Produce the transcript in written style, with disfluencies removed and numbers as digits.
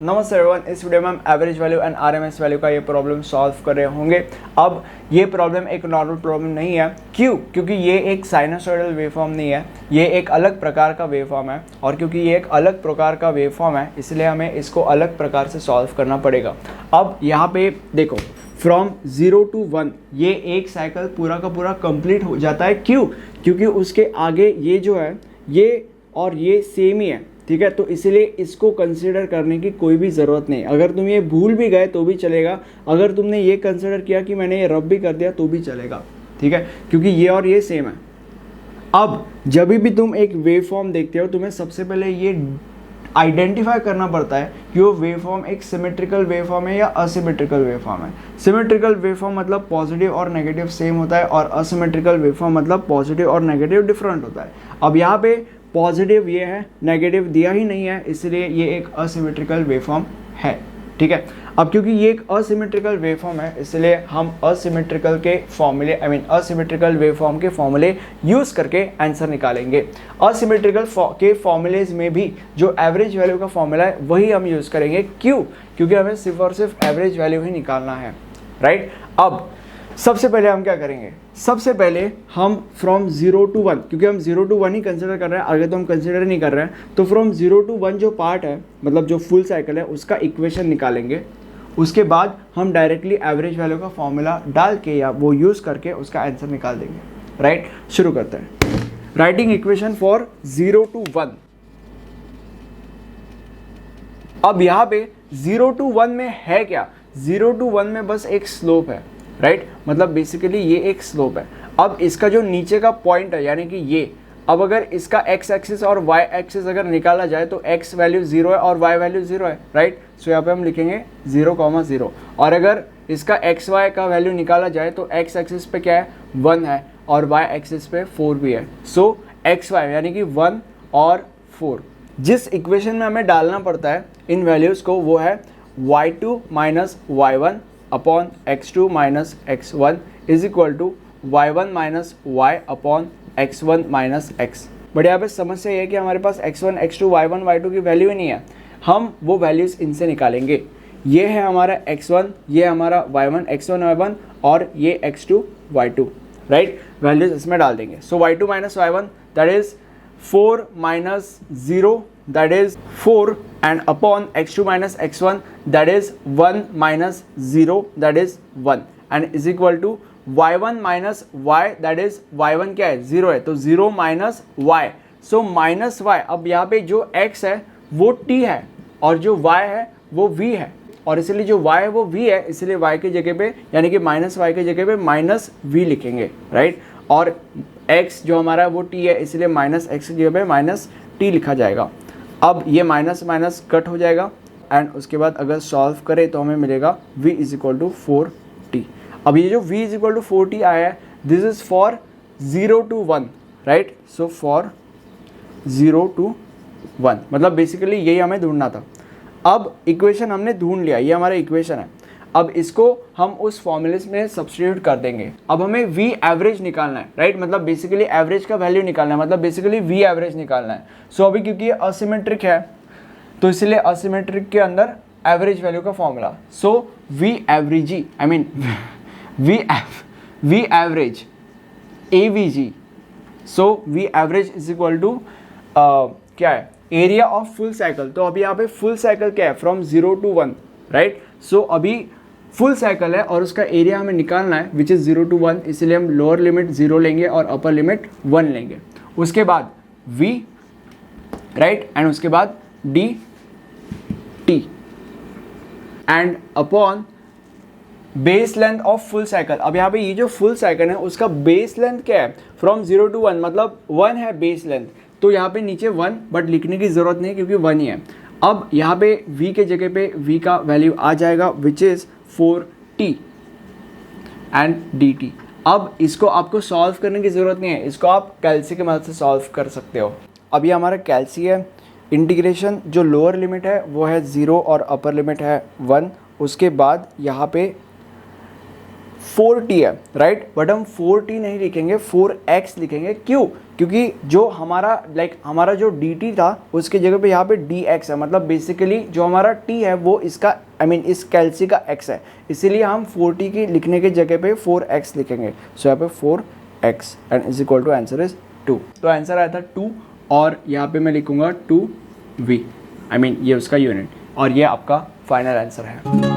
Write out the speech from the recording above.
नमस्ते एवरीवन, इस वीडियो में हम average value and RMS value का ये प्रॉब्लम सॉल्व कर रहे होंगे। अब ये प्रॉब्लम एक नॉर्मल प्रॉब्लम नहीं है। क्यों? क्योंकि ये एक साइनसॉइडल वेवफॉर्म नहीं है, ये एक अलग प्रकार का वेवफॉर्म है। और क्योंकि ये एक अलग प्रकार का वेवफॉर्म है, इसलिए हमें इसको अलग प्रकार से सॉल्व करना पड़ेगा। अब यहाँ पे देखो, फ्रॉम 0 to 1 ये एक साइकिल पूरा का पूरा कंप्लीट हो जाता है। क्यों? क्योंकि उसके आगे ये जो है ये और ये सेम ही है, ठीक है। तो इसलिए इसको कंसिडर करने की कोई भी ज़रूरत नहीं। अगर तुम ये भूल भी गए तो भी चलेगा, अगर तुमने ये कंसिडर किया कि मैंने ये रब भी कर दिया तो भी चलेगा, ठीक है, क्योंकि ये और ये सेम है। अब जब भी तुम एक वेव फॉर्म देखते हो, तुम्हें सबसे पहले ये आइडेंटिफाई करना पड़ता है कि वो वेव फॉर्म एक सिमेट्रिकल वेव फॉर्म है या असिमेट्रिकल वेव फॉर्म है। सिमेट्रिकल वेव फॉर्म मतलब पॉजिटिव और नेगेटिव सेम होता है, और असिमेट्रिकल वेव फॉर्म मतलब पॉजिटिव और नेगेटिव डिफरेंट होता है। अब यहाँ पे पॉजिटिव ये है, नेगेटिव दिया ही नहीं है, इसलिए ये एक असिमेट्रिकल वेवफॉर्म है, ठीक है। अब क्योंकि ये एक असिमेट्रिकल वेवफॉर्म है, इसलिए हम असिमेट्रिकल के फॉर्मूले असिमेट्रिकल वेवफॉर्म के फॉर्मूले यूज़ करके आंसर निकालेंगे। असिमेट्रिकल के फॉर्मूलेज में भी जो एवरेज वैल्यू का फॉर्मूला है वही हम यूज़ करेंगे। क्यों? क्योंकि हमें सिर्फ और सिर्फ एवरेज वैल्यू ही निकालना है, राइट। अब सबसे पहले हम क्या करेंगे? सबसे पहले हम फ्रॉम 0 to 1, क्योंकि हम 0 to 1 ही कंसिडर कर रहे हैं, आगे तो हम कंसिडर नहीं कर रहे हैं, तो फ्रॉम 0 to 1 जो पार्ट है, मतलब जो फुल साइकिल है, उसका इक्वेशन निकालेंगे। उसके बाद हम डायरेक्टली एवरेज वैल्यू का फॉर्मूला डाल के या वो यूज़ करके उसका आंसर निकाल देंगे, राइट। शुरू करते हैं। Writing equation for 0 to 1। अब यहाँ पे 0 to 1 में है क्या? 0 to 1 में बस एक स्लोप है, राइट, मतलब बेसिकली ये एक स्लोप है। अब इसका जो नीचे का पॉइंट है, यानी कि ये, अब अगर इसका एक्स एक्सिस और वाई एक्सिस अगर निकाला जाए तो एक्स वैल्यू 0 है और वाई वैल्यू 0 है, राइट। सो यहाँ पे हम लिखेंगे 0,0। और अगर इसका एक्स वाई का वैल्यू निकाला जाए तो एक्स एक्सिस पे क्या है? 1 है, और वाई एक्सिस पे 4 भी है। सो एक्स वाई यानी कि 1 और 4। जिस इक्वेशन में हमें डालना पड़ता है इन वैल्यूज़ को, वो है y2 minus y1 upon x2 minus x1 is equal to y1 minus y upon x1 minus x। But यहाँ पे समस्या ये है कि हमारे पास x1, x2, y1, y2 की वैल्यू ही नहीं है। हम वो वैल्यूज़ इनसे निकालेंगे। ये है हमारा x1, ये हमारा y1, x1 y1, और ये x2 y2, राइट। वैल्यूज़ इसमें डाल देंगे। सो y2 minus y1 that is 4 minus 0 that is 4, and upon x2 minus x1 that is 1 minus 0 that is 1, and is equal to y1 minus y that is y1 क्या है? 0 है, तो 0 minus y, so minus y। अब यहाँ पे जो x है वो t है और जो y है वो v है, और इसलिए जो y है वो v है, इसलिए y की जगह पे यानी कि माइनस y की जगह पे माइनस v लिखेंगे, राइट। और x जो हमारा है वो t है, इसलिए माइनस x की जगह पे माइनस t लिखा जाएगा। अब ये माइनस माइनस कट हो जाएगा, एंड उसके बाद अगर सॉल्व करें तो हमें मिलेगा v is equal to 4t। अब ये जो v is equal to 4t आया है, this is for 0 to 1, right. So for 0 to 1 मतलब बेसिकली यही हमें ढूंढना था। अब इक्वेशन हमने ढूंढ लिया, ये हमारा इक्वेशन है। अब इसको हम उस फॉर्मूले में सब्स्टिट्यूट कर देंगे। अब हमें v एवरेज निकालना है, राइट, मतलब बेसिकली एवरेज का वैल्यू निकालना है, मतलब बेसिकली v एवरेज निकालना है। सो अभी क्योंकि ये असिमेट्रिक है तो इसलिए असिमेट्रिक के अंदर एवरेज वैल्यू का formula, so v average v average avg, so v average is equal to क्या है? Area of full cycle. तो अभी यहाँ पे फुल साइकिल क्या है? From 0 to 1, right. सो अभी फुल साइकिल है और उसका एरिया हमें निकालना है, विच इज़ 0 to 1, इसलिए हम लोअर लिमिट 0 लेंगे और अपर लिमिट 1 लेंगे। उसके बाद v, राइट, एंड उसके बाद dt, and upon base length of full cycle. अब यहाँ पे ये जो फुल साइकिल है उसका बेस लेंथ क्या है? फ्रॉम 0 to 1 मतलब 1 है बेस लेंथ, तो यहाँ पे नीचे 1, बट लिखने की ज़रूरत नहीं क्योंकि 1 ही है। अब यहाँ पे v के जगह पे v का वैल्यू आ जाएगा, which is 4t and dt। अब इसको आपको सॉल्व करने की ज़रूरत नहीं है, इसको आप कैल्सी की मदद से सॉल्व कर सकते हो। अब ये हमारा कैल्सी है। इंटीग्रेशन जो लोअर लिमिट है वो है 0 और अपर लिमिट है 1। उसके बाद यहाँ पे 4t है, राइट, बट हम 4t नहीं लिखेंगे, 4x लिखेंगे। क्यों? क्योंकि जो हमारा हमारा जो dt था उसके जगह पे यहाँ पे dx है, मतलब बेसिकली जो हमारा t है वो इसका इस कैल्सी का x है, इसीलिए हम 4t की लिखने के जगह पे 4x लिखेंगे। सो यहाँ पे 4x and is equal to answer is 2। तो आंसर आया था 2 और यहाँ पे मैं लिखूंगा 2v, ये उसका यूनिट, और ये आपका फाइनल आंसर है।